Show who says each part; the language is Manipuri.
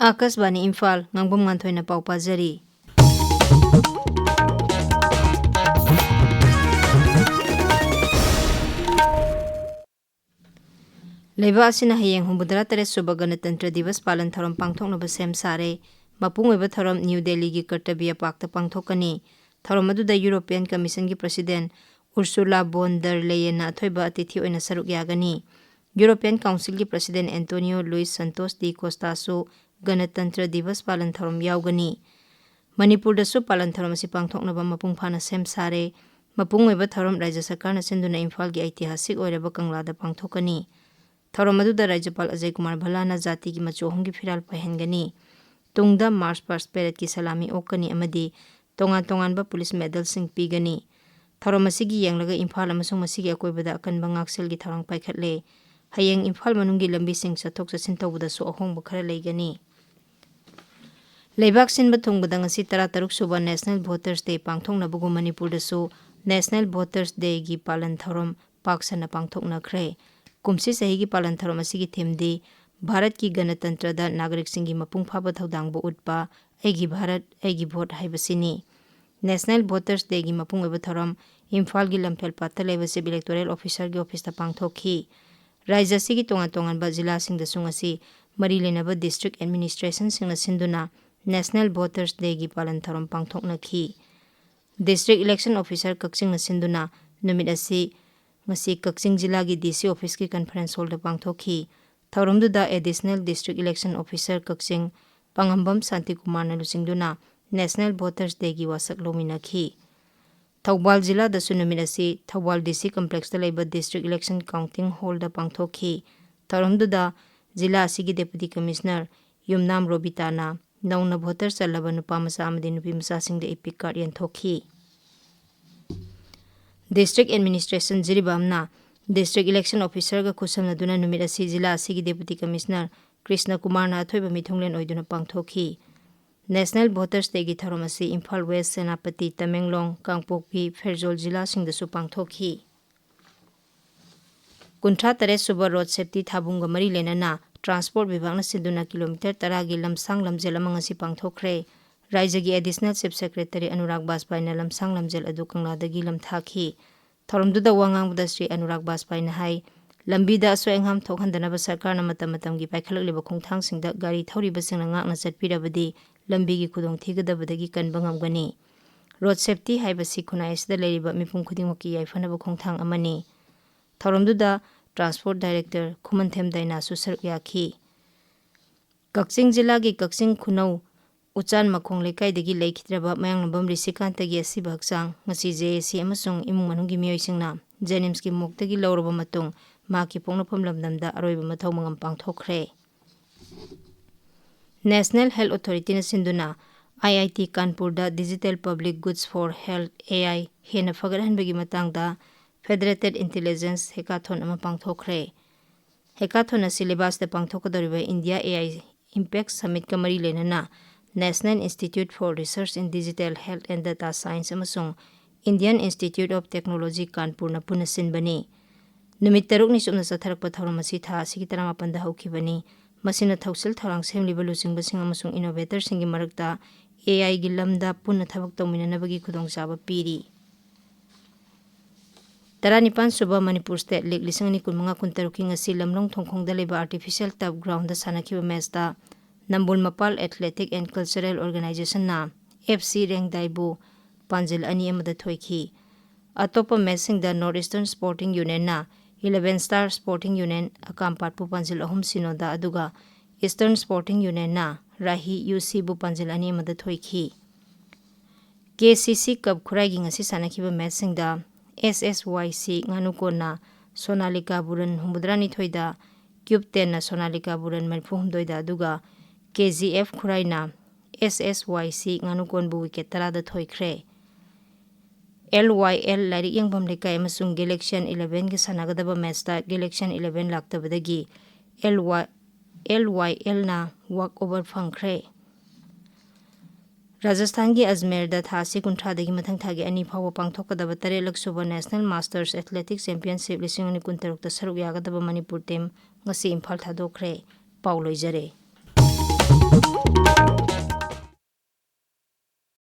Speaker 1: Akasbani Imphal Ngangbam Nganthoi na pau pajari. Leba asina hayeng humbudra tere suba Ganatantra Divas palan tharam pangthoknaba sem sare mapung oiba tharam New Delhi gi Kartavya Park ta pangthokani tharam aduda European Commission gi President Ursula von der Leyen na athoiba atithi oina saruk yagani. European Council gi President Antonio Luis Santos de Costa su Ganatantra Divas palan tharam yaugani. Manipur da su palan tharam si pangthoknaba mapung phana sem sare mapung oiba tharam Rajya Sarkar na sinduna Imphal gi aitihasik oiraba Kangla da pangthokani. Tharam aduda Rajyapal Ajay Kumar Bhalana jati gi machohum gi firal pahengani. Tungda March Past Parade ki salami okani amadi tongan ba police medal sing pigani. Tharam asigi yenglaga Imphal amasung masigi akoibada akanba ngaksel gi tharang paikhatle. Hayeng Imphal manunggi lambi sing sathok sasin tawbada su ahongba khara leigani. Leibak sinba thungbada ngasi 13 suba National Voters Day pangthoknabugu Manipur da su National Voters Day gi palan tharam paksana pangthoknakre. Kumsi sahi gi palan tharam asigi themdi Bharat ki Ganatantra da nagarik singi mapung phaba thaudang bu utpa aigi Bharat aigi vote haibasini. National Voters Day gi mapung oiba tharam Imphal gi lamphel patta leba sib electoral officer gi office ta pangthokhi. Rajya sigi tongan ba jila sing da sungasi mari lenaba district administration singna sinduna National Voters Day gi palan tharam pangthoknakhi. District election officer kaksing na sinduna numit asi ngasi Kakching Jila gi DC office ki conference hall da pangthokhi. Thaurumduda additional district election officer Kakching Pangambam Santi Kumar na lusingduna National Voters Day gi wasak lominakhi. Thoubal Jila da sunumit asi Thoubal DC complex da laiba district election counting hall da pangthokhi. Thaurumduda Jila asigi deputy commissioner Yumnam Robitana nauna voter chalaba nupa masa amadi nupi masa singda epic card yanthokhi. District Administration Jiribamna District Election Officer ga khusam duna numit asi Jila asigi Deputy Commissioner Krishna Kumar na athoiba mithunglen oiduna pangthokhi. National Voters Day gi tharam asi Imphal West Senapati Tamenglong Kangpokpi Ferjol Jila singda su pangthokhi. Kuntra tare suba road safety thabunga mari lenana transport vibhag na sinduna kilometer 10 gi lamsang lamjel amang asi pangthokre. Rajya gi Additional Chief Secretary Anurag Baspai na lamsang lamjel adu Kangladagi lamthakhi. Tharamduda wangangbda Sri Anurag Baspai na hai lambida aso engham thokhandanaba sarkar na matam gi paikhalakliba khongthang singda gari thoriba singna ngakna chatpirabadi lambi gi khudong thigadabadagi kanba ngamgani. Road safety haibasi khunai asida leiriba mipum khudingmaki yaifanaba khongthang amani. Tharamduda Transport Director Khumanthem Daina su saruk yakhi. Kakching Jila gi Kakching Khunau Uchan Makhong Lekai dagi Laikhidraba Mayangnambam Risikanta gi asiba haksang ngasi JAC amasung imung manunggi miyoisingna Jenims ki moktagi lauraba matung maki pongnapam lamdamda aroiba mathau mangam pangthokre. National Health Authority na sinduna IIT Kanpur da Digital Public Goods for Health AI hena fagarhanbagi matangda Federated Intelligence Hackathon ama pangthokre. Hackathon asi syllabus da pangthokadoriba India AI Impact Summit kamari lenana National Institute for Research in Digital Health and Data Science amasung Indian Institute of Technology Kanpur na punasin bani. Numit taruk ni sumna satharakpa thauram asi tha asigi 18 da haukibani. Masina thausil tharang semliba lusingbasing amasung innovator singi marakta AI gi lamda punna thabak tawminanabagi khudongchaba piri. Taranipan suba Manipur State League 2023 ngasi lamlong thongkhongda leba artificial turf ground da sanakiba match da Nambul Mapal Athletic and Cultural Organization na FC Rengdaibu Panjil ani amada thoikhi. Atopa matching da Northeastern Sporting Union na 11 Star Sporting Union Akampatpu Panjil ahum sinoda aduga Eastern Sporting Union na Rahi UC bu Panjil ani amada thoikhi. KCC Cup Khurai gi ngasi sanakiba matching da SSYC Nganukon na Sonalika Buran Humbudrani thoida Cube 10 na Sonalika Buran Manipur da aduga KGF Khurai na SSYC Nganukon bu wicket 10 da thoikre. LYL Lairik Yangbam Lekai amasung Galaxian 11 gi sanagadaba match da Galaxian 11 laktabadagi LYL na walkover phangkre. Rajasthan gi Ajmer da thasi kunthra dagi mathang thagi ani phawa pangthokadaba 3 laksuba National Masters Athletics Championship 2023 ta saruk yagadaba Manipur team ngasi Imphal thadokre. Paulo Jare.